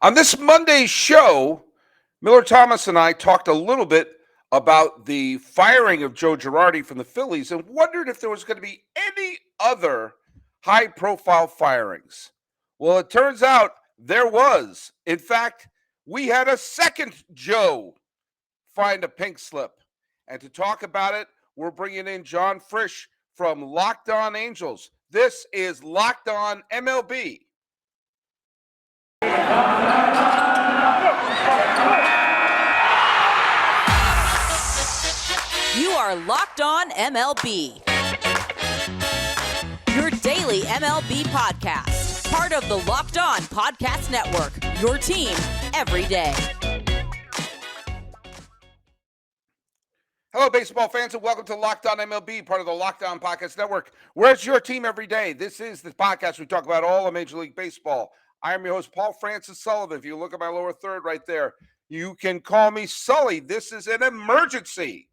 On this Monday show, Miller Thomas and I talked a little bit about the firing of Joe Girardi from the Phillies and wondered if there was going to be any other high profile firings. Well, it turns out there was. In fact, we had a second Joe find a pink slip. And to talk about it, we're bringing in Jon Frisch from Locked On Angels. This is Locked On MLB. You are Locked On MLB. Your daily MLB podcast. Part of the Locked On Podcast Network. Your team every day. Hello, baseball fans, and welcome to Locked On MLB, part of the Locked On Podcast Network. Where's your team every day? This is the podcast we talk about all of Major League Baseball. I am your host, Paul Francis Sullivan. If you look at my lower third right there, you can call me Sully. This is an emergency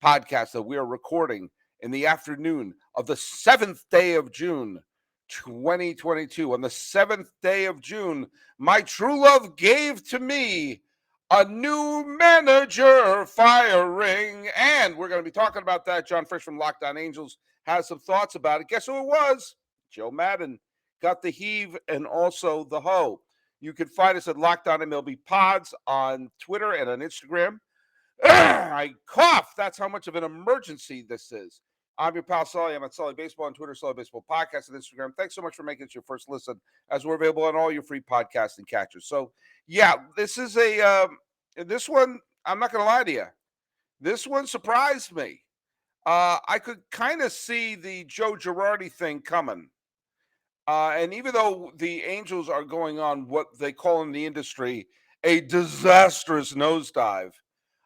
podcast that we are recording in the afternoon of the 7th day of June, 2022. On the 7th day of June, my true love gave to me a new manager firing, and we're going to be talking about that. Jon Frisch from Locked On Angels has some thoughts about it. Guess who it was? Joe Maddon. Got the heave and also the hoe. You can find us at Locked On MLB Pods on Twitter and on Instagram. I cough. That's how much of an emergency this is. I'm your pal Sully. I'm at Sully Baseball on Twitter, Sully Baseball Podcast on Instagram. Thanks so much for making it your first listen, as we're available on all your free podcasting catchers. So, yeah, this is this one, I'm not going to lie to you. This one surprised me. I could kind of see the Joe Girardi thing coming. And even though the Angels are going on what they call in the industry a disastrous nosedive,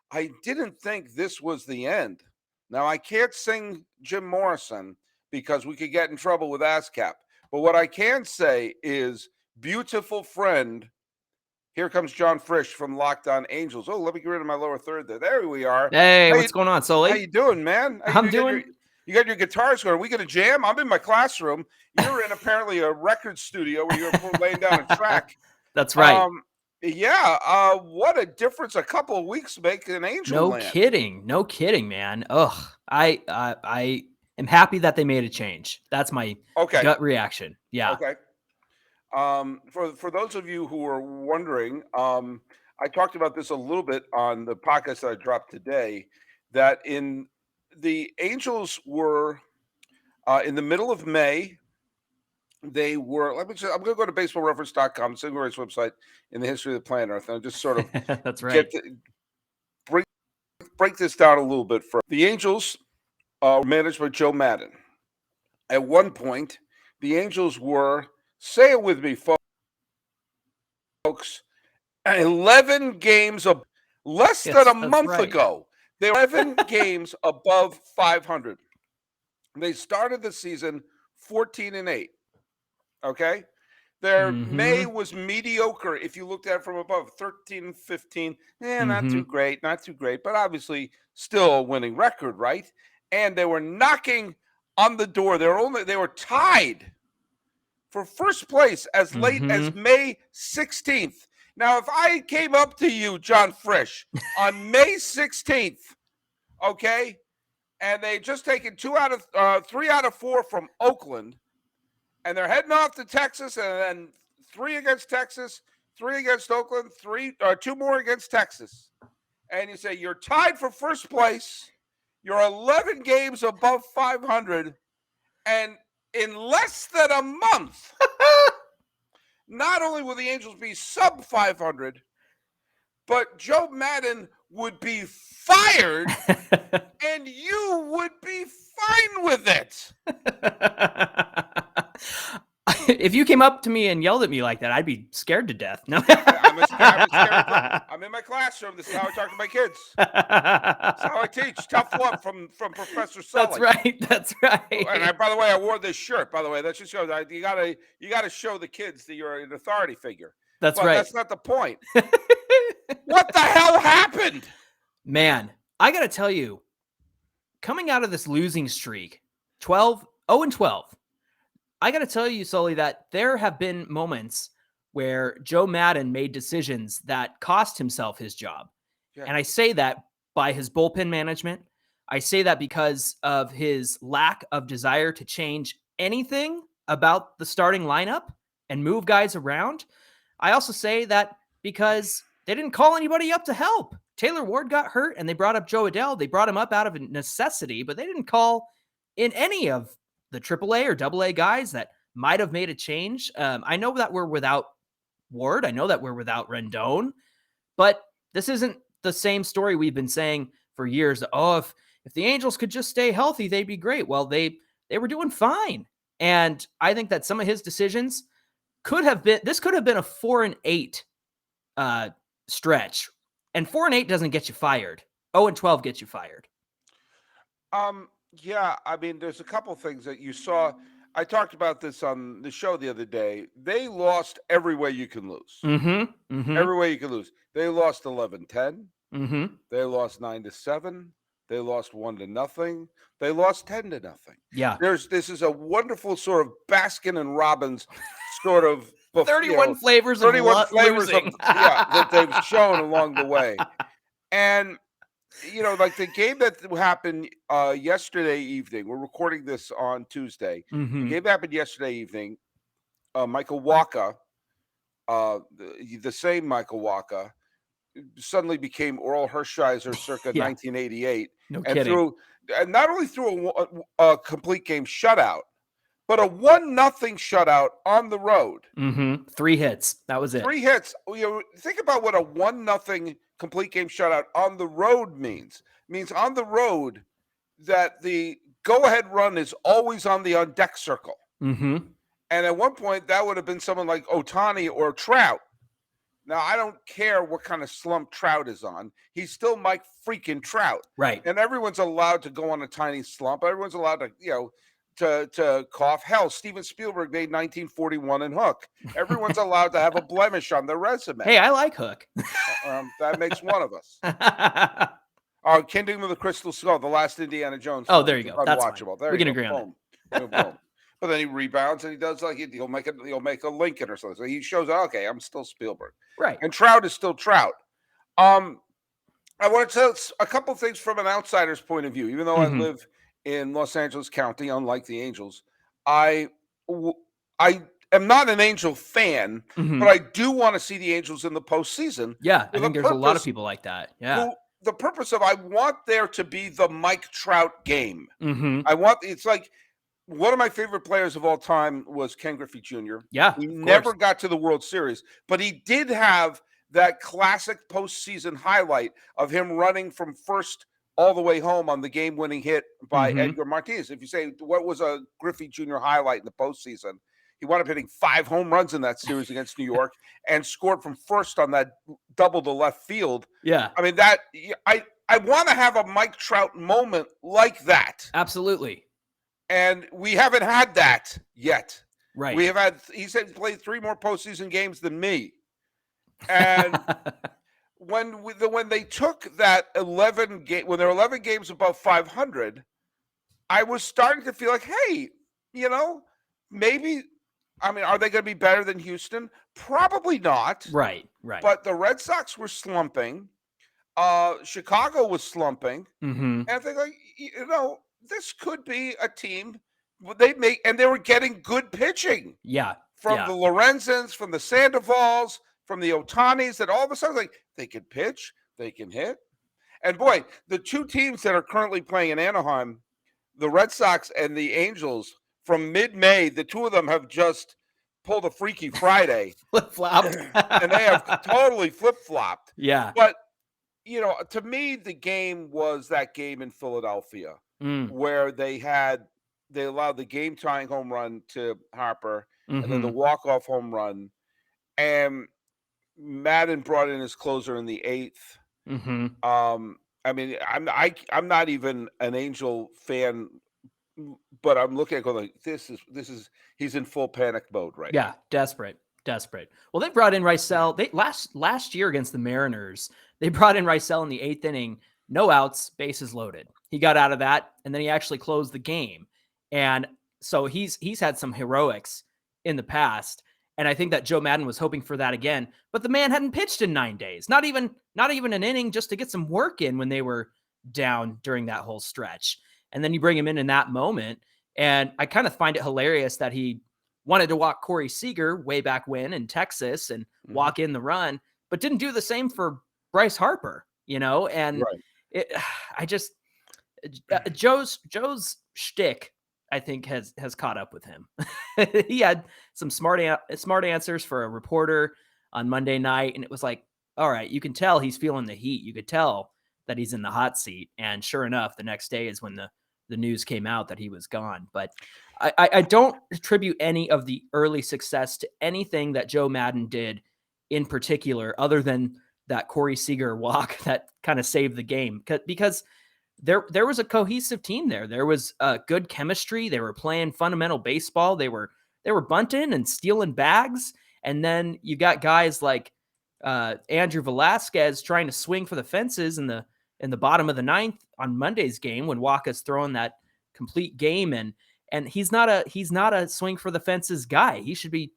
I didn't think this was the end. Now, I can't sing Jim Morrison because we could get in trouble with ASCAP. But what I can say is, beautiful friend, here comes Jon Frisch from Locked On Angels. Oh, let me get rid of my lower third there. There we are. Hey, what's going on, Sully? How you doing, man? I'm doing. You got your guitars going. Are we going to jam? I'm in my classroom. You're in apparently a record studio where you're laying down a track. That's right. What a difference a couple of weeks make in Angel land. No kidding, man. Ugh, I am happy that they made a change. That's my gut reaction. Yeah. Okay. For those of you who are wondering, I talked about this a little bit on the podcast that I dropped today, that in the Angels were in the middle of May. They were, I'm going to go to baseballreference.com, the single race website in the history of the planet Earth, and I'll just sort of that's right. Break this down a little bit. For the Angels were managed by Joe Maddon. At one point, the Angels were, say it with me, folks, 11 games of less than a month ago. They were 11 games above 500. They started the season 14-8. Okay? Their May was mediocre if you looked at it from above. 13-15. Not too great, but obviously still a winning record, right? And they were knocking on the door. They were tied for first place as late as May 16th. Now, if I came up to you, Jon Frisch, on May 16th, okay, and they just taken 3 out of 4 from Oakland, and they're heading off to Texas, and then 3 against Texas, 3 against Oakland, 2 more against Texas, and you say you're tied for first place, you're 11 games above 500, and in less than a month, not only will the Angels be sub 500, but Joe Maddon would be fired, and you would be fine with it. If you came up to me and yelled at me like that, I'd be scared to death. No, I'm in my classroom. This is how I talk to my kids. This is how I teach. Tough love from Professor Sully. That's right. And by the way, I wore this shirt. By the way, that just shows you gotta show the kids that you're an authority figure. That's right. That's not the point. What the hell happened? Man, I got to tell you, coming out of this losing streak, 0-12, I got to tell you, Sully, that there have been moments where Joe Maddon made decisions that cost himself his job. Yeah. And I say that by his bullpen management. I say that because of his lack of desire to change anything about the starting lineup and move guys around. I also say that because they didn't call anybody up to help. Taylor Ward got hurt and they brought up Joe Adell. They brought him up out of necessity, but they didn't call in any of the AAA or AA guys that might have made a change. I know that we're without Ward. I know that we're without Rendon, but this isn't the same story we've been saying for years. Oh, if the Angels could just stay healthy, they'd be great. Well, they were doing fine. And I think that some of his decisions could have been a 4-8 stretch. And 4-8 doesn't get you fired. 0-12 gets you fired. Yeah, I mean, there's a couple things that you saw. I talked about this on the show the other day. They lost every way you can lose. Every way you can lose. They lost 11-10. They lost 9-7. They lost 1-0. They lost 10-0. Yeah. This is a wonderful sort of Baskin and Robbins sort of 31 flavors of losing. That they've shown along the way. And like the game that happened yesterday evening, we're recording this on Tuesday. The game that happened yesterday evening, Michael Wacha, the same Michael Wacha, suddenly became Oral Hershiser circa 1988. No kidding. And not only threw a complete game shutout, but a 1-0 shutout on the road. 3 hits. That was it. 3 hits. Think about what a 1-0 complete game shutout on the road means. It means on the road that the go-ahead run is always on the on-deck circle. And at one point, that would have been someone like Ohtani or Trout. Now, I don't care what kind of slump Trout is on. He's still Mike freaking Trout. Right. And everyone's allowed to go on a tiny slump. Everyone's allowed to, to cough. Hell, Steven Spielberg made 1941 in Hook. Everyone's allowed to have a blemish on their resume. Hey, I like Hook. That makes one of us. Kingdom of the Crystal Skull, the last Indiana Jones. Oh, there you go. That's unwatchable. Fine. We can agree on that. Boom. But then he rebounds and he does he'll make a Lincoln or something. So he shows, okay, I'm still Spielberg. Right. And Trout is still Trout. I want to tell a couple things from an outsider's point of view. Even though I live in Los Angeles County, unlike the Angels, I am not an Angel fan, but I do want to see the Angels in the postseason. Yeah, I think there's a lot of people like that. Yeah. The purpose of I want there to be the Mike Trout game. It's like one of my favorite players of all time was Ken Griffey Jr. Yeah. He never got to the World Series, but he did have that classic postseason highlight of him running from first all the way home on the game-winning hit by Edgar Martinez. If you say, what was a Griffey Jr. highlight in the postseason? He wound up hitting 5 home runs in that series against New York and scored from first on that double to left field. Yeah. I mean, I want to have a Mike Trout moment like that. Absolutely. And we haven't had that yet. Right. He said he played 3 more postseason games than me. And when they took that 11 game, when there were 11 games above 500, I was starting to feel like, hey, maybe, are they going to be better than Houston? Probably not. Right. But the Red Sox were slumping. Chicago was slumping. And I think, this could be a team and they were getting good pitching. Yeah. From the Lorenzens, from the Sandovals, from the Ohtanis, that all of a sudden, they can pitch, they can hit. And boy, the 2 teams that are currently playing in Anaheim, the Red Sox and the Angels, from mid-May, the 2 of them have just pulled a Freaky Friday. Flip-flopped. And they have totally flip-flopped. Yeah. But, to me, the game was that game in Philadelphia where they allowed the game-tying home run to Harper and then the walk-off home run. And Maddon brought in his closer in the 8th. I'm not even an Angel fan, but I'm looking at going like, this is he's in full panic mode right now. Yeah, desperate. Well, they brought in Rysel. They last year against the Mariners, they brought in Rysel in the 8th inning, no outs, bases loaded. He got out of that, and then he actually closed the game. And so he's had some heroics in the past. And I think that Joe Maddon was hoping for that again, but the man hadn't pitched in 9 days. Not even an inning just to get some work in when they were down during that whole stretch. And then you bring him in that moment. And I kind of find it hilarious that he wanted to walk Corey Seager way back when in Texas and walk in the run, but didn't do the same for Bryce Harper, and I just, Joe's shtick, I think has caught up with him. He had some smart answers for a reporter on Monday night. And it was like, all right, you can tell he's feeling the heat. You could tell that he's in the hot seat. And sure enough, the next day is when the news came out that he was gone. But I don't attribute any of the early success to anything that Joe Maddon did in particular, other than that Corey Seager walk that kind of saved the game, because there was a cohesive team there. There was good chemistry. They were playing fundamental baseball. They were bunting and stealing bags. And then you got guys like Andrew Velasquez trying to swing for the fences in the bottom of the ninth on Monday's game when Waka's throwing that complete game. And he's not a swing for the fences guy. He should be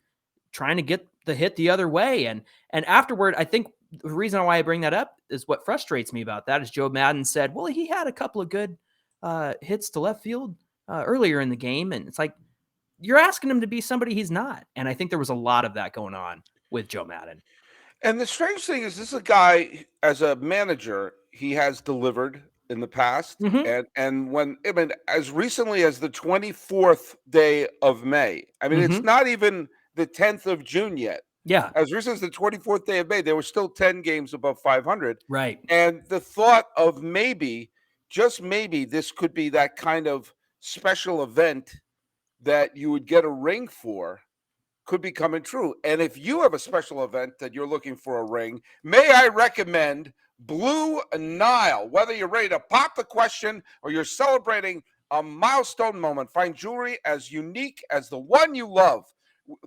trying to get the hit the other way. And afterward, I think the reason why I bring that up is what frustrates me about that is Joe Maddon said, well, he had a couple of good hits to left field earlier in the game. And it's like, you're asking him to be somebody he's not. And I think there was a lot of that going on with Joe Maddon. And the strange thing is, this is a guy, as a manager, he has delivered in the past. And when, as recently as the 24th day of May, it's not even the 10th of June yet. Yeah. As recent as the 24th day of May, there were still 10 games above 500. Right. And the thought of maybe, just maybe, this could be that kind of special event that you would get a ring for could be coming true. And if you have a special event that you're looking for a ring, may I recommend Blue Nile. Whether you're ready to pop the question or you're celebrating a milestone moment, find jewelry as unique as the one you love.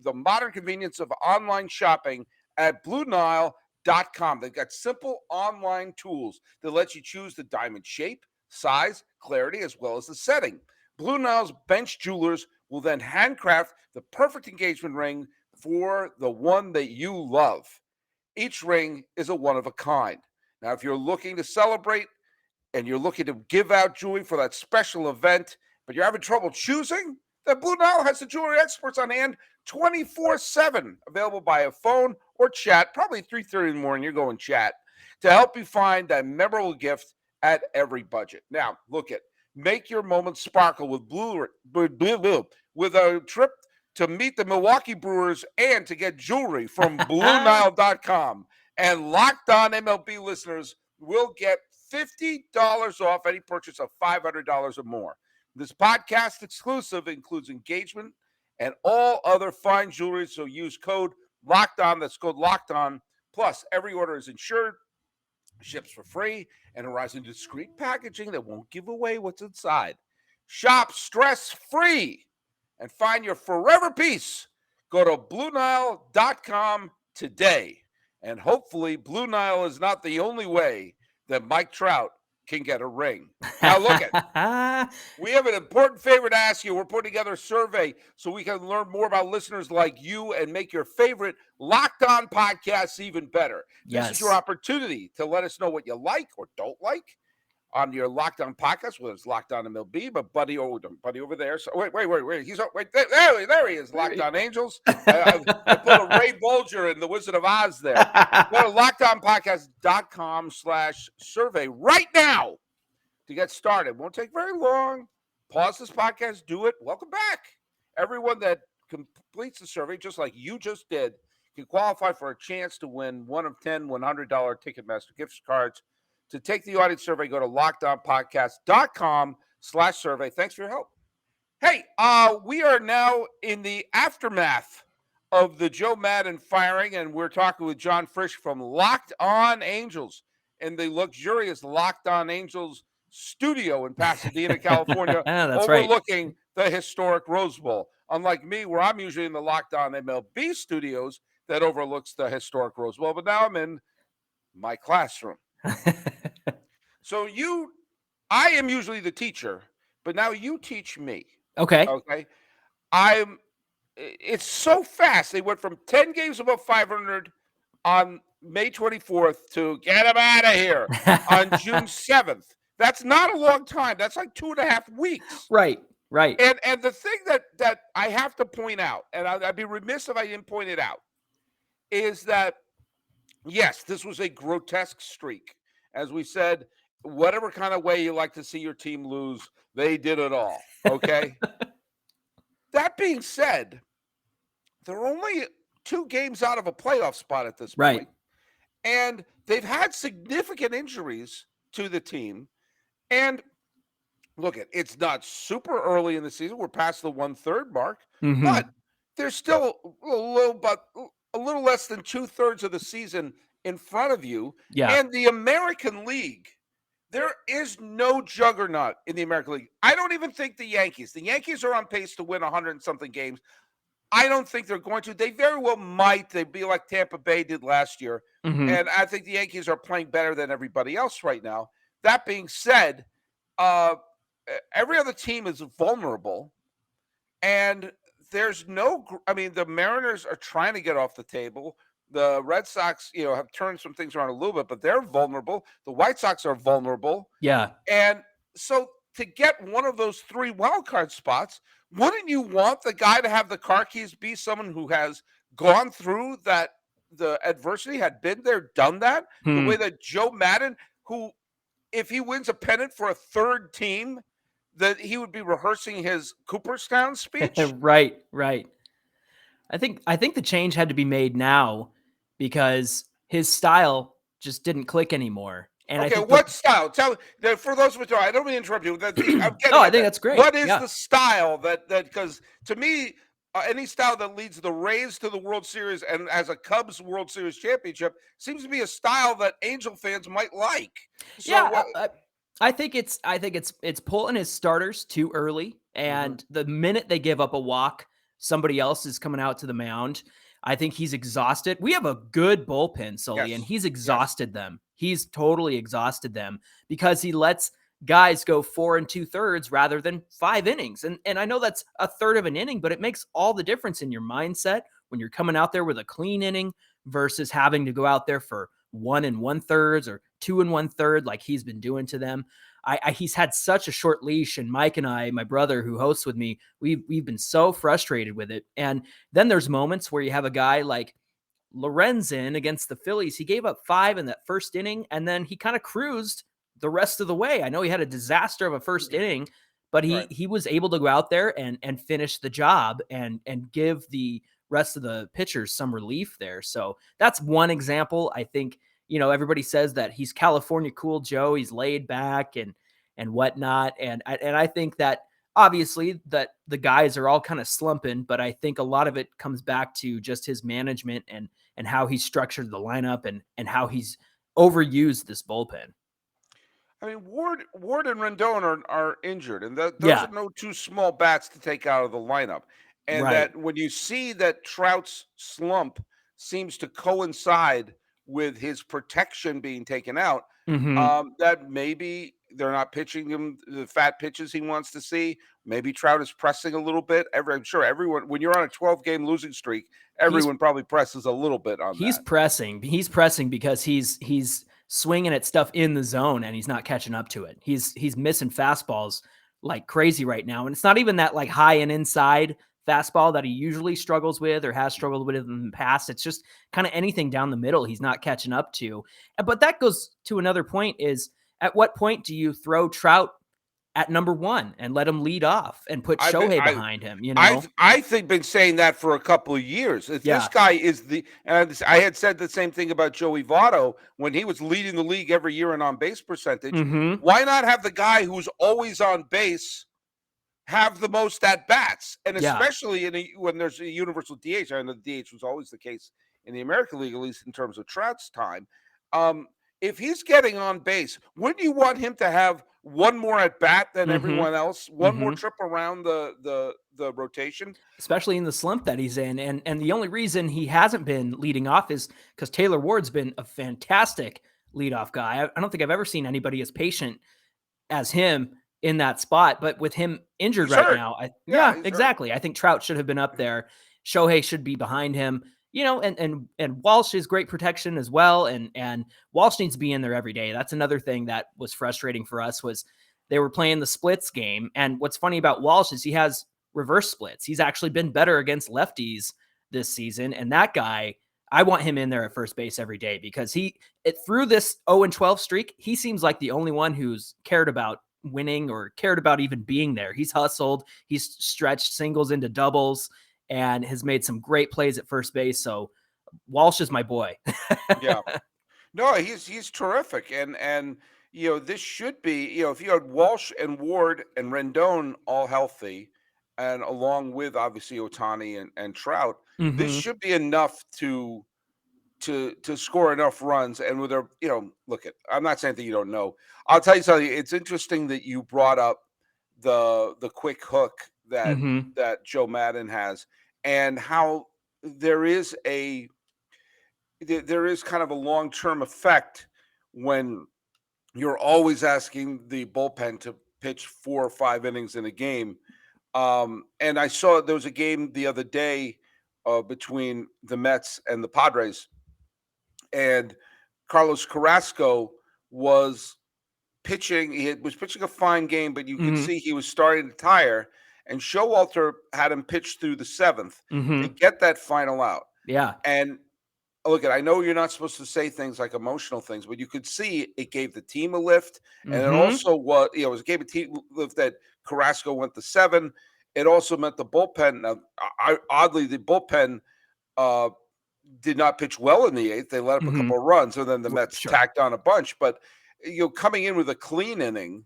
The modern convenience of online shopping at BlueNile.com. They've got simple online tools that let you choose the diamond shape, size, clarity, as well as the setting. Blue Nile's bench jewelers will then handcraft the perfect engagement ring for the one that you love. Each ring is a one of a kind. Now, if you're looking to celebrate and you're looking to give out jewelry for that special event, but you're having trouble choosing, then Blue Nile has the jewelry experts on hand 24/7, available by a phone or chat, probably 3:30 in the morning, you're going chat, to help you find that memorable gift at every budget. Now, make your moment sparkle with with a trip to meet the Milwaukee Brewers and to get jewelry from BlueNile.com. And Locked On MLB listeners will get $50 off any purchase of $500 or more. This podcast exclusive includes engagement and all other fine jewelry, so use code LOCKEDON. That's code LOCKEDON. Plus, every order is insured, ships for free, and arrives in discreet packaging that won't give away what's inside. Shop stress-free and find your forever piece. Go to BlueNile.com today. And hopefully, Blue Nile is not the only way that Mike Trout can get a ring. Now, we have an important favor to ask you. We're putting together a survey so we can learn more about listeners like you and make your favorite Locked On podcasts even better. This is your opportunity to let us know what you like or don't like on your Locked On podcast, whether it's Locked On MLB, but buddy over there. So wait. There he is. Locked On Angels. I put a Ray Bolger in the Wizard of Oz there. Go to LockedOnPodcast.com/survey right now to get started. Won't take very long. Pause this podcast. Do it. Welcome back. Everyone that completes the survey, just like you just did, can qualify for a chance to win one of 10 $100 Ticketmaster gift cards. To take the audience survey, go to LockedOnPodcast.com/survey. Thanks for your help. Hey, we are now in the aftermath of the Joe Maddon firing, and we're talking with Jon Frisch from Locked On Angels in the luxurious Locked On Angels studio in Pasadena, California, overlooking the historic Rose Bowl. Unlike me, where I'm usually in the Locked On MLB studios that overlooks the historic Rose Bowl, but now I'm in my classroom. So I am usually the teacher, but now you teach me. Okay. Okay. I'm it's so fast. They went from 10 games above 500 on May 24th to get him out of here on June 7th. That's not a long time. That's like 2.5 weeks. Right. And the thing that I have to point out, and I'd be remiss if I didn't point it out, is that yes, this was a grotesque streak. As we said, whatever kind of way you like to see your team lose, they did it all. Okay. That being said, they're only 2 games out of a playoff spot at this point. And they've had significant injuries to the team. And look, it's not super early in the season. We're past the 1/3 mark, but there's still a little less than 2/3 of the season in front of you. Yeah. And the American League, there is no juggernaut in the American League. I don't even think the Yankees are on pace to win 100 and something games. I don't think they're going to. They very well might. They'd be like Tampa Bay did last year. And I think the Yankees are playing better than everybody else right now. That being said, every other team is vulnerable. And there's the Mariners are trying to get off the table. The Red Sox, have turned some things around a little bit, but they're vulnerable. The White Sox are vulnerable. Yeah. And so to get one of those 3 wild card spots, wouldn't you want the guy to have the car keys be someone who has gone through that, the adversity, had been there, done that? The way that Joe Maddon, who, if he wins a pennant for a 3rd team, that he would be rehearsing his Cooperstown speech. Right. I think the change had to be made now because his style just didn't click anymore. And okay, I think what style? Tell for those of us who I don't mean to interrupt you. I think that's great. What is the style that because to me, any style that leads the Rays to the World Series and as a Cubs World Series championship seems to be a style that Angel fans might like. So I think it's pulling his starters too early, and the minute they give up a walk, somebody else is coming out to the mound. I think he's exhausted. We have a good bullpen, Sully, and he's exhausted them. He's totally exhausted them because he lets guys go 4 2/3 rather than 5 innings. And I know that's a third of an inning, but it makes all the difference in your mindset when you're coming out there with a clean inning versus having to go out there for 1 1/3 or 2 1/3 like he's been doing to them. He's had such a short leash, and Mike and I, my brother who hosts with me, we've been so frustrated with it. And then there's moments where you have a guy like Lorenzen against the Phillies. He gave up 5 in that first inning, and then he kind of cruised the rest of the way. I know he had a disaster of a first inning, but he was able to go out there and finish the job and give the rest of the pitchers some relief there. So that's one example. I think, everybody says that he's California cool Joe. He's laid back and whatnot. And I think that obviously that the guys are all kind of slumping, but I think a lot of it comes back to just his management and how he's structured the lineup and how he's overused this bullpen. I mean, Ward and Rendon are injured, and those are no 2 small bats to take out of the lineup. And that when you see that Trout's slump seems to coincide with his protection being taken out, that maybe they're not pitching him the fat pitches he wants to see. Maybe Trout is pressing a little bit. I'm sure everyone, when you're on a 12-game losing streak, everyone probably presses a little bit on He's that. He's pressing because he's swinging at stuff in the zone and he's not catching up to it. He's missing fastballs like crazy right now. And it's not even that like high and inside fastball that he usually struggles with or has struggled with in the past. It's just kind of anything down the middle he's not catching up to. But that goes to another point is, at what point do you throw Trout at number 1 and let him lead off and put Shohei behind him? I think been saying that for a couple of years. If this guy is and I had said the same thing about Joey Votto when he was leading the league every year in on-base percentage. Why not have the guy who's always on base have the most at-bats? And especially when there's a universal DH. I know the DH was always the case in the American League, at least in terms of Trout's time. If he's getting on base, wouldn't you want him to have one more at bat than everyone else, one more trip around the rotation, especially in the slump that he's in? And the only reason he hasn't been leading off is because Taylor Ward's been a fantastic leadoff guy. I don't think I've ever seen anybody as patient as him in that spot. But with him injured He's right hurt. now, Yeah, he's exactly. I think Trout should have been up there. Shohei should be behind him. And Walsh is great protection as well. And Walsh needs to be in there every day. That's another thing that was frustrating for us was they were playing the splits game. And what's funny about Walsh is he has reverse splits. He's actually been better against lefties this season. And that guy, I want him in there at first base every day because through this 0-12 streak, he seems like the only one who's cared about winning or cared about even being there. He's hustled. He's stretched singles into doubles and has made some great plays at first base. So Walsh is my boy. Yeah. No, he's terrific. And this should be, if you had Walsh and Ward and Rendon all healthy, and along with obviously Ohtani and Trout, this should be enough to score enough runs. And with their, I'm not saying that you don't know. I'll tell you something. It's interesting that you brought up the quick hook that Joe Maddon has, and how there is kind of a long-term effect when you're always asking the bullpen to pitch 4 or 5 innings in a game. And I saw there was a game the other day between the Mets and the Padres, and Carlos Carrasco was pitching. He was pitching a fine game, but you could see he was starting to tire. And Showalter had him pitch through the 7th to get that final out. Yeah. And look, I know you're not supposed to say things like emotional things, but you could see it gave the team a lift. And it also was, it gave a team lift that Carrasco went to 7. It also meant the bullpen. Now, oddly, the bullpen did not pitch well in the 8th. They let up a couple of runs, and then the Mets tacked on a bunch. But coming in with a clean inning,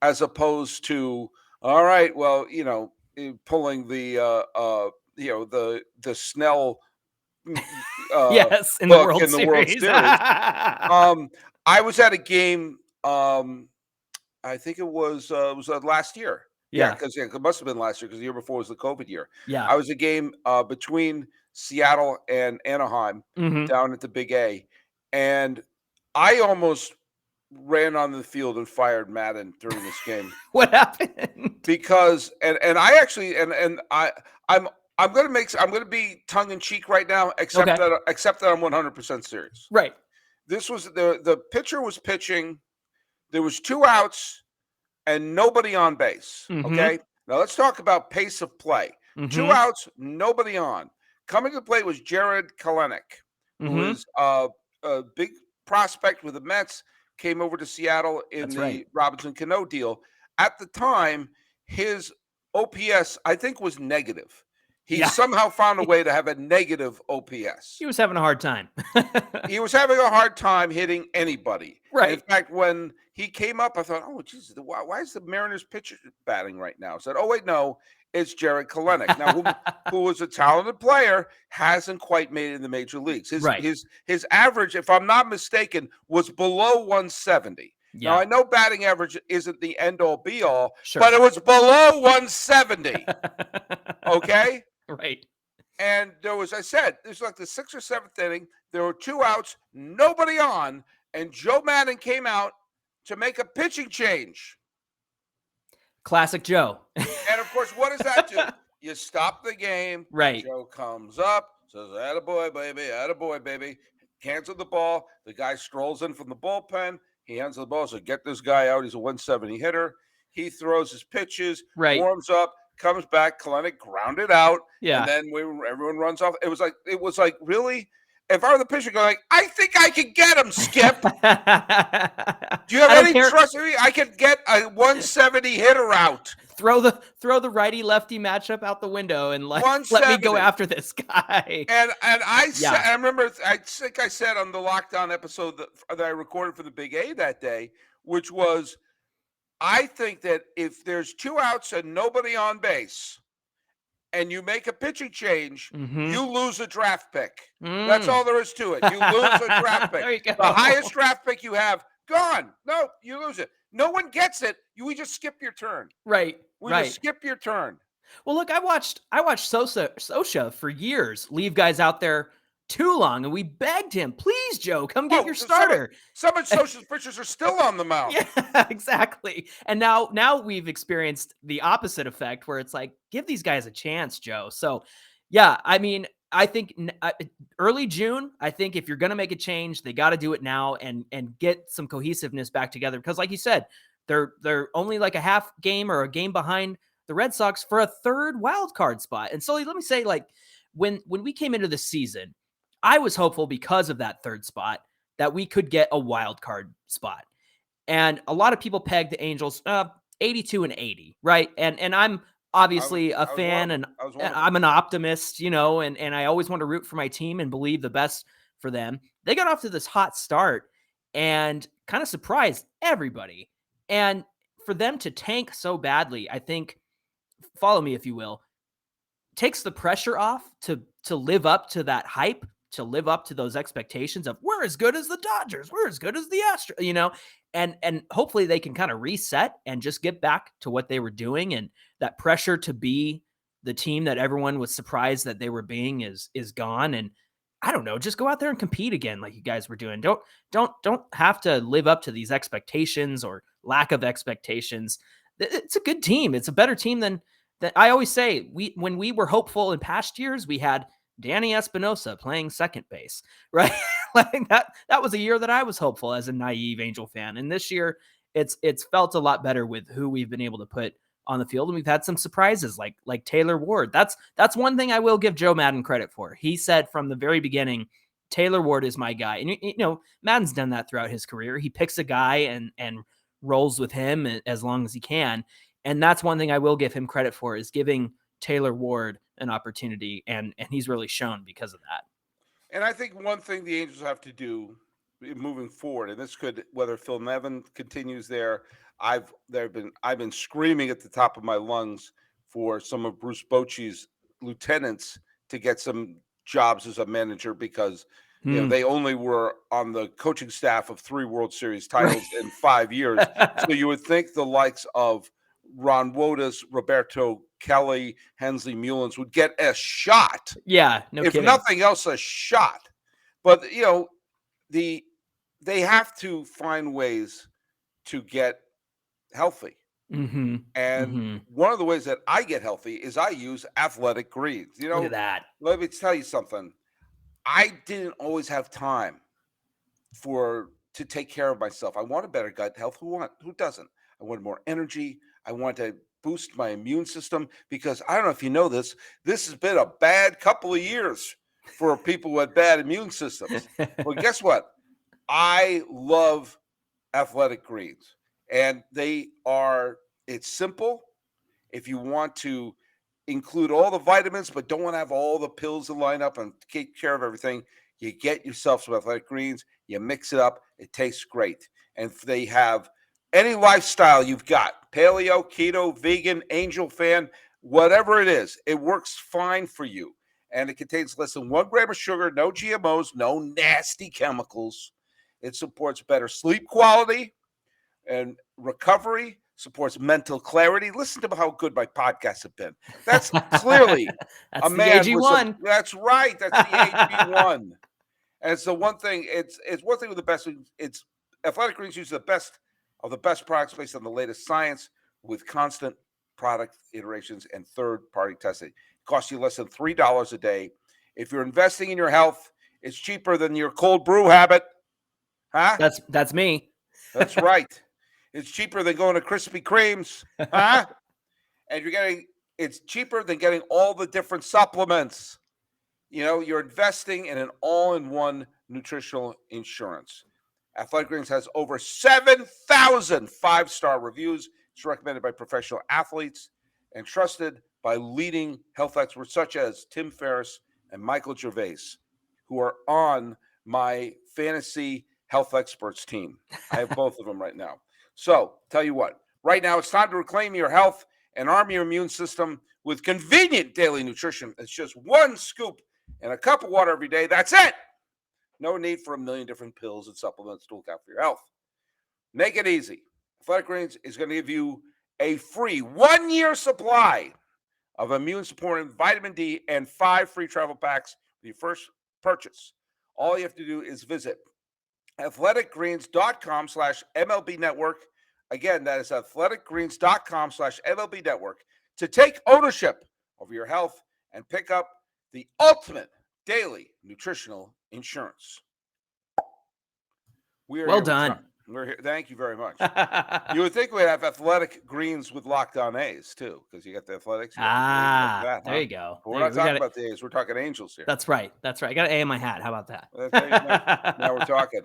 as opposed to all right, well, pulling the Snell yes, in the World Series. I was at a game. I think it was last year. Yeah, because it must have been last year because the year before was the COVID year. Yeah, I was a game between Seattle and Anaheim down at the Big A, and I almost ran on the field and fired Maddon during this game. What happened? Because and I actually I'm going to be tongue in cheek right now, except that I'm 100% serious. Right. This was the pitcher was pitching. There was 2 outs and nobody on base. Okay. Now let's talk about pace of play. 2 outs, nobody on. Coming to the plate was Jared Kelenic, who is a big prospect with the Mets. Came over to Seattle in the Robinson Cano deal. At the time, his OPS, I think, was negative. He somehow found a way to have a negative OPS. He was having a hard time. He was having a hard time hitting anybody. Right. In fact, when he came up, I thought, oh, Jesus, why is the Mariners pitcher batting right now? I said, oh, wait, no, it's Jared Kelenic. Now, who was a talented player, hasn't quite made it in the major leagues. His average, if I'm not mistaken, was below 170. Yeah. Now, I know batting average isn't the end-all, be-all, but it was below 170. Okay? Right. And there was, I said, this was like the 6th or 7th inning. There were 2 outs, nobody on, and Joe Maddon came out to make a pitching change. Classic Joe. And, of course, what does that do? You stop the game. Right. Joe comes up, says, attaboy, baby. Cancel the ball. The guy strolls in from the bullpen. He hands the ball, so get this guy out. He's a 170 hitter. He throws his pitches, warms up, comes back. Kelenic grounded out. Yeah. And then everyone runs off. It was like, really? If I were the pitcher going, I think I could get him, Skip. Do you have any trust in me? I could get a 170 hitter out. Throw the righty lefty matchup out the window and let me go after this guy. And I remember I think I said on the Lockdown episode that I recorded for the Big A that day, which was I think that if there's 2 outs and nobody on base, and you make a pitching change, you lose a draft pick. That's all there is to it. You lose a draft pick. There you go. The highest draft pick you have, gone. No, you lose it. No one gets it. We just skip your turn. Right. We just skip your turn. Well, look, I watched Sosa for years leave guys out there too long, and we begged him, please, Joe, come get your starter. Some of social pitchers are still on the mound. Yeah, exactly. And now we've experienced the opposite effect where it's like, give these guys a chance, Joe. So, yeah, I mean, I think early June, I think if you're going to make a change, they got to do it now and get some cohesiveness back together. Because like you said, they're only like a half game or a game behind the Red Sox for a third wild card spot. And so let me say, like, when we came into the season, I was hopeful because of that third spot that we could get a wild card spot. And a lot of people pegged the Angels 82 and 80, right? And I'm obviously a fan, and I'm an optimist, and I always want to root for my team and believe the best for them. They got off to this hot start and kind of surprised everybody. And for them to tank so badly, I think, follow me if you will, takes the pressure off to live up to that hype, to live up to those expectations of we're as good as the Dodgers, we're as good as the Astros, and hopefully they can kind of reset and just get back to what they were doing. And that pressure to be the team that everyone was surprised that they were being is gone. And I don't know, just go out there and compete again like you guys were doing. Don't have to live up to these expectations or lack of expectations. It's a good team. It's a better team than I always say. When we were hopeful in past years, we had Danny Espinosa playing second base, right? Like that was a year that I was hopeful as a naive Angel fan. And this year it's felt a lot better with who we've been able to put on the field. And we've had some surprises like Taylor Ward. That's one thing I will give Joe Maddon credit for. He said from the very beginning, Taylor Ward is my guy. And Maddon's done that throughout his career. He picks a guy and rolls with him as long as he can. And that's one thing I will give him credit for, is giving Taylor Ward an opportunity, and he's really shown because of that. And I think one thing the Angels have to do moving forward, and this could, whether Phil Nevin continues there, I've been screaming at the top of my lungs for some of Bruce Bochy's lieutenants to get some jobs as a manager, because they only were on the coaching staff of 3 World Series titles in 5 years. So you would think the likes of Ron Wodas, Roberto Kelly, Hensley Mullins would get a shot. Yeah, no if kidding. nothing else, a shot. But they have to find ways to get healthy. Mm-hmm. And one of the ways that I get healthy is I use Athletic Greens. Look at that. Let me tell you something. I didn't always have time to take care of myself. I wanted better gut health. Who doesn't? I wanted more energy. I want to boost my immune system, because I don't know if you know this has been a bad couple of years for people who had bad immune systems. Well, guess what? I love Athletic Greens, and it's simple. If you want to include all the vitamins but don't want to have all the pills to line up and take care of everything, you get yourself some Athletic Greens, you mix it up, it tastes great. And if they have any lifestyle you've got, paleo, keto, vegan, Angel fan, whatever it is, it works fine for you. And it contains less than 1 gram of sugar, no GMOs, no nasty chemicals. It supports better sleep quality and recovery, supports mental clarity. Listen to how good my podcasts have been. That's clearly that's a the man AG1. That's right. That's the AG1. And it's the one thing. It's one thing with the best. It's Athletic Greens uses the best of the best products based on the latest science, with constant product iterations and third-party testing. It costs you less than $3 a day. If you're investing in your health, it's cheaper than your cold brew habit. Huh? That's me. That's right. It's cheaper than going to Krispy Kremes. Huh? And it's cheaper than getting all the different supplements. You're investing in an all-in-one nutritional insurance. Athletic Greens has over 7,000 5-star reviews. It's recommended by professional athletes and trusted by leading health experts such as Tim Ferriss and Michael Gervais, who are on my fantasy health experts team. I have both of them right now. So, tell you what, right now it's time to reclaim your health and arm your immune system with convenient daily nutrition. It's just 1 scoop and a cup of water every day. That's it. No need for a million different pills and supplements to look out for your health. Make it easy. Athletic Greens is going to give you a free 1-year supply of immune-supporting vitamin D and 5 free travel packs with your first purchase. All you have to do is visit athleticgreens.com/MLB network. Again, that is athleticgreens.com/MLB network to take ownership over your health and pick up the ultimate daily nutritional insurance. We are Well here with done. We're here. Thank you very much. You would think we'd have Athletic Greens with Locked On A's too, because you got the Athletics. You got the Greens, you got that, there huh? you go. But we're not talking about the A's. We're talking Angels here. That's right. That's right. I got an A in my hat. How about that? Now we're talking.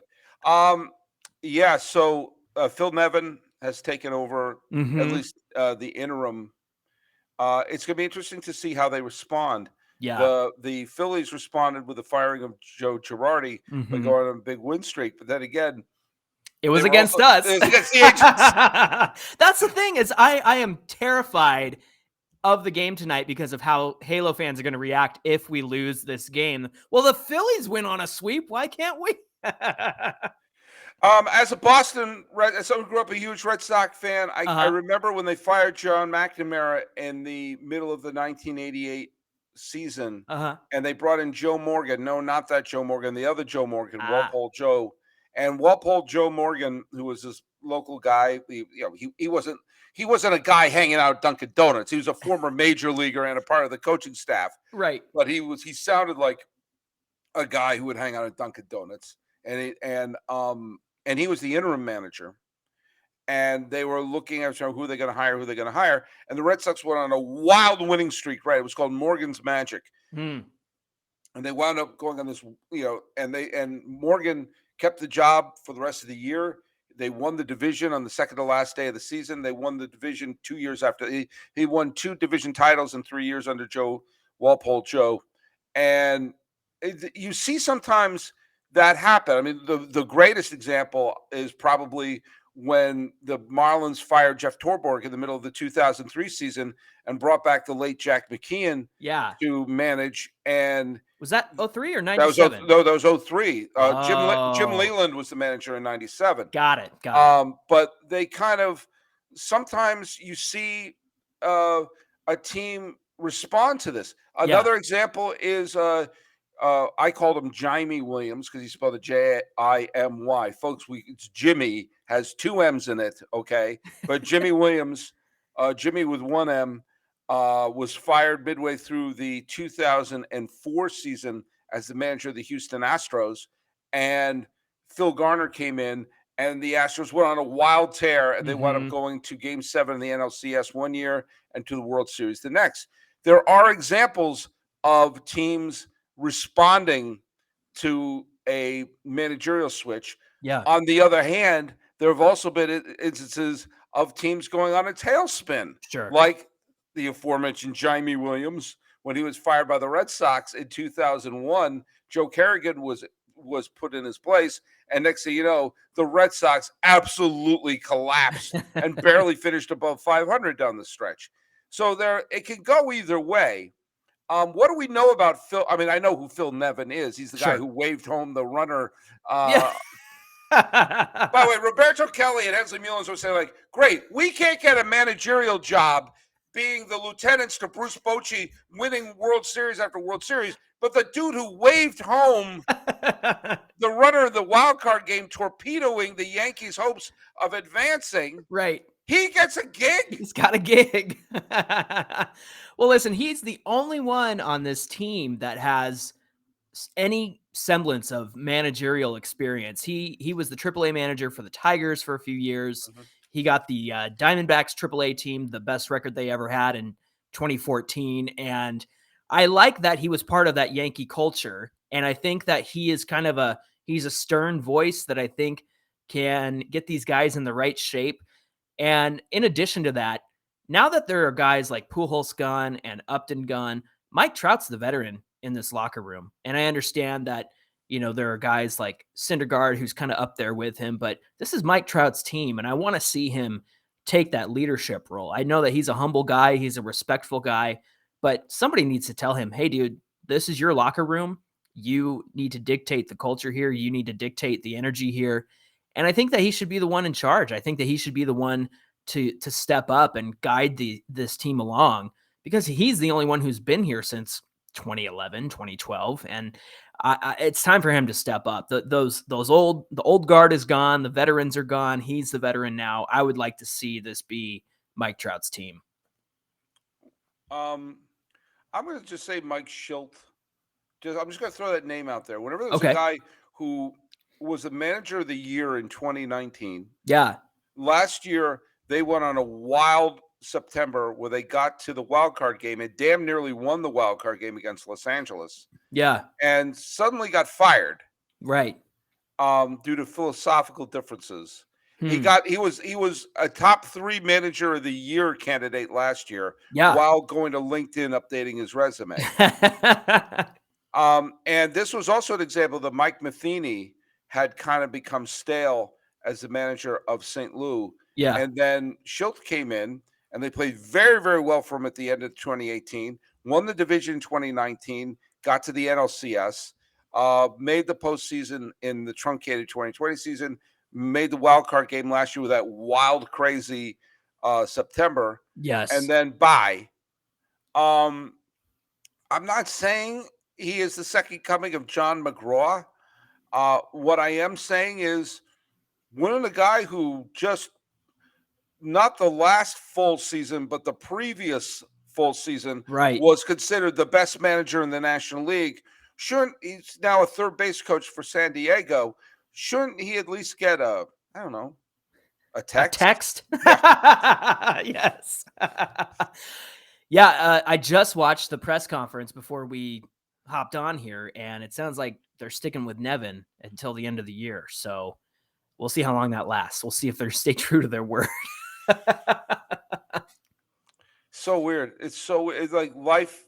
Yeah. So Phil Nevin has taken over at least the interim. It's going to be interesting to see how they respond. Yeah. The Phillies responded with the firing of Joe Girardi by going on a big win streak, but then again, it was against us. It was against the Angels. That's the thing is I am terrified of the game tonight because of how Halo fans are going to react if we lose this game. Well, the Phillies win on a sweep. Why can't we? As a Boston, as someone who grew up a huge Red Sox fan, I remember when they fired John McNamara in the middle of the 1988 season, and they brought in Joe Morgan. No, not that Joe Morgan, the other Joe Morgan, Walpole Joe. And Walpole Joe Morgan, who was this local guy, he wasn't a guy hanging out at Dunkin' Donuts. He was a former major leaguer and a part of the coaching staff. Right. But he sounded like a guy who would hang out at Dunkin' Donuts. And he was the interim manager. And they were looking at who they're going to hire. And the Red Sox went on a wild winning streak, right? It was called Morgan's Magic. And they wound up going on this, and Morgan kept the job for the rest of the year. They won the division on the second to last day of the season. They won the division 2 years after. He won 2 division titles in 3 years under Walpole Joe. And you see sometimes that happen. I mean, the greatest example is probably when the Marlins fired Jeff Torborg in the middle of the 2003 season and brought back the late Jack McKeon to manage. And was that 03 or 97? That was 03. Jim Leland was the manager in 97. Got it. But they kind of, sometimes you see a team respond to this. Another example is I called him Jimmy Williams because he spelled it Jimy. Folks, it's Jimmy, has 2 M's in it, okay? But Jimmy Williams, Jimmy with 1 M, was fired midway through the 2004 season as the manager of the Houston Astros. And Phil Garner came in, and the Astros went on a wild tear, and they wound up going to Game 7 in the NLCS one year and to the World Series the next. There are examples of teams responding to a managerial switch. Yeah. On the other hand, there have also been instances of teams going on a tailspin. Sure. Like the aforementioned Jimmy Williams, when he was fired by the Red Sox in 2001, Joe Kerrigan was put in his place. And next thing you know, the Red Sox absolutely collapsed and barely finished above 500 down the stretch. So it can go either way. What do we know about Phil? I mean, I know who Phil Nevin is. He's the guy who waved home the runner. By the way, Roberto Kelly and Hensley Mullins were saying, like, great, we can't get a managerial job being the lieutenants to Bruce Bochy, winning World Series after World Series, but the dude who waved home the runner of the wild card game, torpedoing the Yankees' hopes of advancing, right? He gets a gig. He's got a gig. Well, listen, he's the only one on this team that has any semblance of managerial experience. He was the AAA manager for the Tigers for a few years. He got the Diamondbacks AAA team, the best record they ever had in 2014. And I like that he was part of that Yankee culture. And I think that he is he's a stern voice that I think can get these guys in the right shape. And in addition to that, now that there are guys like Pujols gone and Upton gone, Mike Trout's the veteran in this locker room. And I understand that, there are guys like Syndergaard who's kind of up there with him, but this is Mike Trout's team. And I want to see him take that leadership role. I know that he's a humble guy. He's a respectful guy, but somebody needs to tell him, hey, dude, this is your locker room. You need to dictate the culture here. You need to dictate the energy here. And I think that he should be the one in charge. I think that he should be the one to step up and guide this team along, because he's the only one who's been here since 2011, 2012. And It's time for him to step up. The old guard is gone. The veterans are gone. He's the veteran now. I would like to see this be Mike Trout's team. I'm going to just say Mike Schilt. I'm just going to throw that name out there. Whenever there's Okay. a guy who was the manager of the year in 2019. Yeah. Last year, they went on a wild September where they got to the wild card game and damn nearly won the wild card game against Los Angeles. Yeah. And suddenly got fired. Right. Due to philosophical differences. He was a top 3 manager of the year candidate last year. Yeah. While going to LinkedIn updating his resume. And this was also an example that Mike Matheny had kind of become stale as the manager of St. Louis. Yeah. And then Schilt came in and they played very, very well for him at the end of 2018, won the division in 2019, got to the NLCS, made the postseason in the truncated 2020 season, made the wild card game last year with that wild, crazy September. Yes. And then bye. I'm not saying he is the second coming of John McGraw. What I am saying is winning a guy who just not the last full season, but the previous full season was considered the best manager in the National League. Shouldn't he's now a third base coach for San Diego? Shouldn't he at least get a text? A text? Yes. Yeah, I just watched the press conference before we hopped on here, and it sounds like they're sticking with Nevin until the end of the year. So we'll see how long that lasts. We'll see if they stay true to their word. So weird. It's like life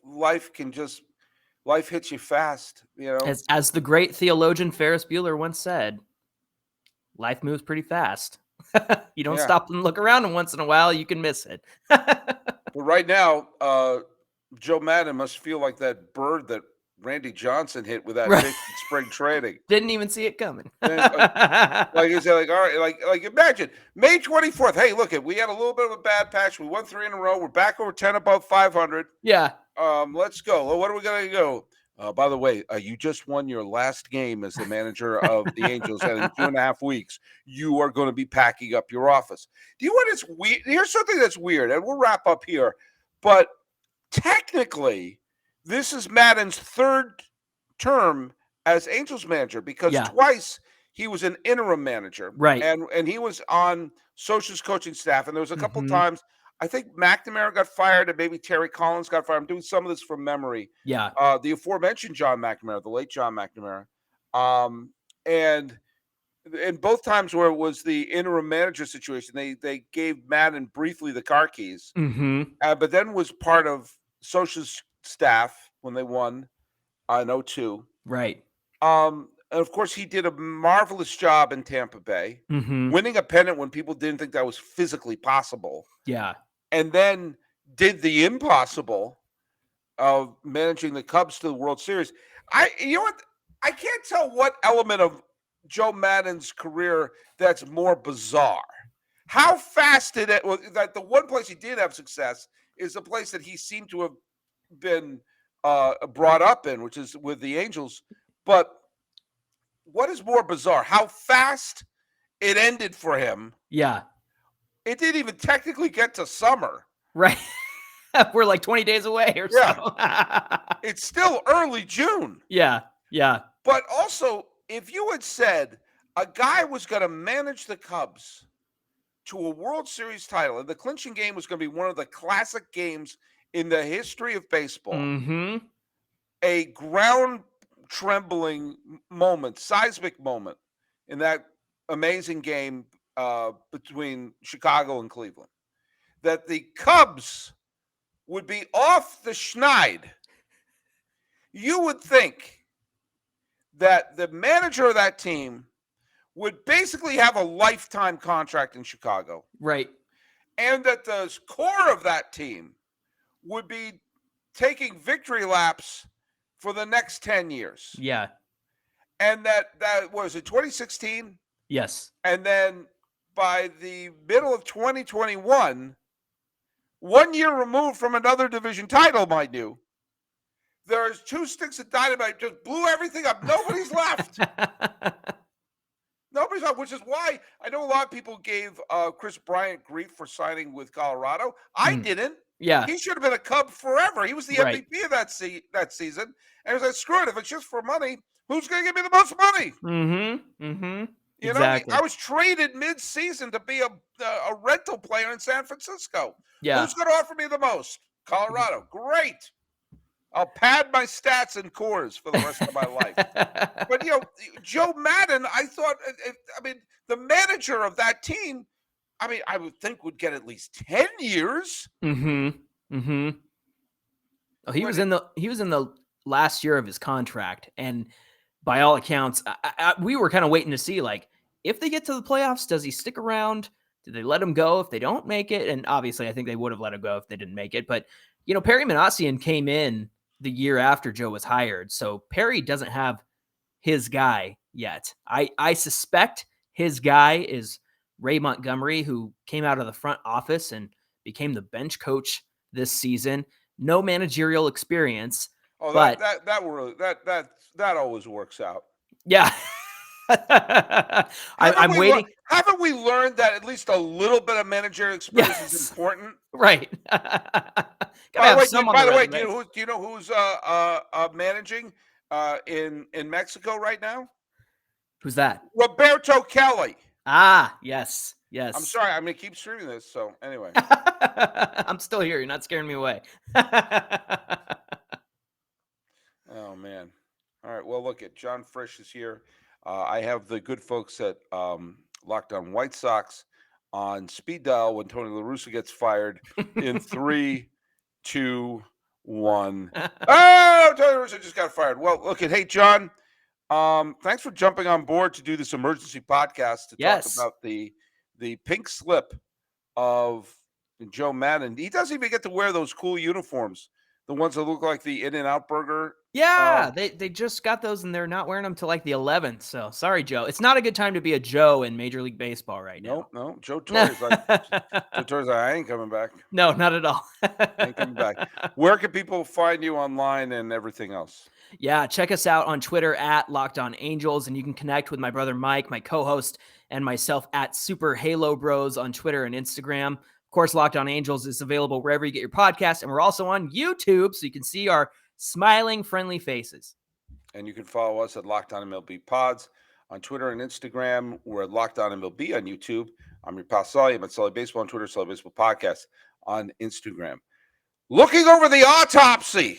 hits you fast, you know. As the great theologian Ferris Bueller once said, life moves pretty fast. You don't stop and look around, and once in a while you can miss it. But right now, Joe Maddon must feel like that bird that Randy Johnson hit with that pitch in spring training. Didn't even see it coming. Like you said, like, all right, like imagine May 24th. Hey, look, we had a little bit of a bad patch. We won 3 in a row. We're back over 10 above 500. Yeah. Let's go. Well, what are we gonna go? By the way, you just won your last game as the manager of the Angels, and in 2.5 weeks, you are going to be packing up your office. Do you know what is weird? Here's something that's weird, and we'll wrap up here. But technically, this is Maddon's 3rd term as Angels manager because twice he was an interim manager, right? And he was on Socha's coaching staff, and there was a couple times. I think McNamara got fired and maybe Terry Collins got fired. I'm doing some of this from memory. Yeah. The aforementioned John McNamara, the late John McNamara. And both times where it was the interim manager situation, they gave Maddon briefly the car keys. But then was part of Socha's staff when they won in 2002. Right. And of course, he did a marvelous job in Tampa Bay, winning a pennant when people didn't think that was physically possible. Yeah. And then did the impossible of managing the Cubs to the World Series. You know what? I can't tell what element of Joe Maddon's career that's more bizarre. How fast did it? Well, that the one place he did have success is the place that he seemed to have been brought up in, which is with the Angels. But what is more bizarre? How fast it ended for him? Yeah. It didn't even technically get to summer. Right. We're like 20 days away or so. It's still early June. Yeah. Yeah. But also, if you had said a guy was going to manage the Cubs to a World Series title, and the clinching game was going to be one of the classic games in the history of baseball, a ground-trembling moment, seismic moment in that amazing game between Chicago and Cleveland, that the Cubs would be off the schneid, you would think that the manager of that team would basically have a lifetime contract in Chicago. Right. And that the core of that team would be taking victory laps for the next 10 years. Yeah. And that was it 2016? Yes. And then by the middle of 2021, 1 year removed from another division title, mind you, there's 2 sticks of dynamite, just blew everything up. Nobody's left. Nobody's left, which is why I know a lot of people gave Chris Bryant grief for signing with Colorado. I didn't. Yeah. He should have been a Cub forever. He was the Right. MVP of that season. And I was like, screw it. If it's just for money, who's going to give me the most money? You Exactly. know, I was traded mid-season to be a rental player in San Francisco. Yeah. Who's going to offer me the most? Colorado. Great. I'll pad my stats in Coors for the rest of my life. But, you know, Joe Maddon, I thought, the manager of that team, I would think would get at least 10 years. Oh, he was in the last year of his contract, and by all accounts, we were kind of waiting to see, like, if they get to the playoffs, does he stick around? Do they let him go if they don't make it? And obviously, I think they would have let him go if they didn't make it. But, you know, Perry Manassian came in the year after Joe was hired, so Perry doesn't have his guy yet. I suspect his guy is Ray Montgomery, who came out of the front office and became the bench coach this season. No managerial experience. Oh, but that always works out. Yeah. I'm waiting. Haven't we learned that at least a little bit of managerial experience is important? Right. By the way, do you know who's managing in Mexico right now? Who's that? Roberto Kelly. Ah, yes. I'm sorry, I'm going to keep streaming this. So anyway, I'm still here. You're not scaring me away. Oh man. All right. Well, look, Jon Frisch is here. I have the good folks at Locked On White Sox on speed dial when Tony La Russa gets fired in 3, 2, 1. Oh, Tony La Russa just got fired. Well, look at, hey, John, thanks for jumping on board to do this emergency podcast to talk about the pink slip of Joe Maddon. He doesn't even get to wear those cool uniforms, the ones that look like the In-N-Out burger. Yeah, they just got those and they're not wearing them till like the 11th. So sorry, Joe. It's not a good time to be a Joe in Major League Baseball right now. No. Joe Torre's like, I ain't coming back. No, not at all. I ain't coming back. Where can people find you online and everything else? Yeah, check us out on Twitter at Locked On Angels, and you can connect with my brother Mike, my co-host, and myself at Super Halo Bros on Twitter and Instagram. Of course, Locked On Angels is available wherever you get your podcast, and we're also on YouTube, so you can see our smiling, friendly faces. And you can follow us at Locked On MLB Pods on Twitter and Instagram. We're at Locked On MLB on YouTube. I'm your pal Sully. I'm at Sully Baseball on Twitter, Sully Baseball Podcast on Instagram. Looking over the autopsy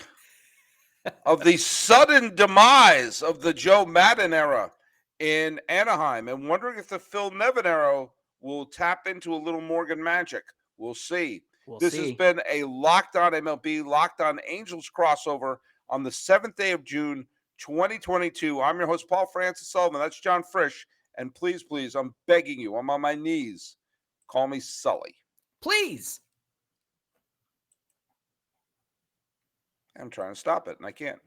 of the sudden demise of the Joe Maddon era in Anaheim and wondering if the Phil Nevin era will tap into a little Morgan magic. We'll see. This has been a Locked On MLB, Locked On Angels crossover on the 7th day of June, 2022. I'm your host, Paul Francis Sullivan. That's Jon Frisch. And please, I'm begging you, I'm on my knees. Call me Sully. Please. I'm trying to stop it, and I can't.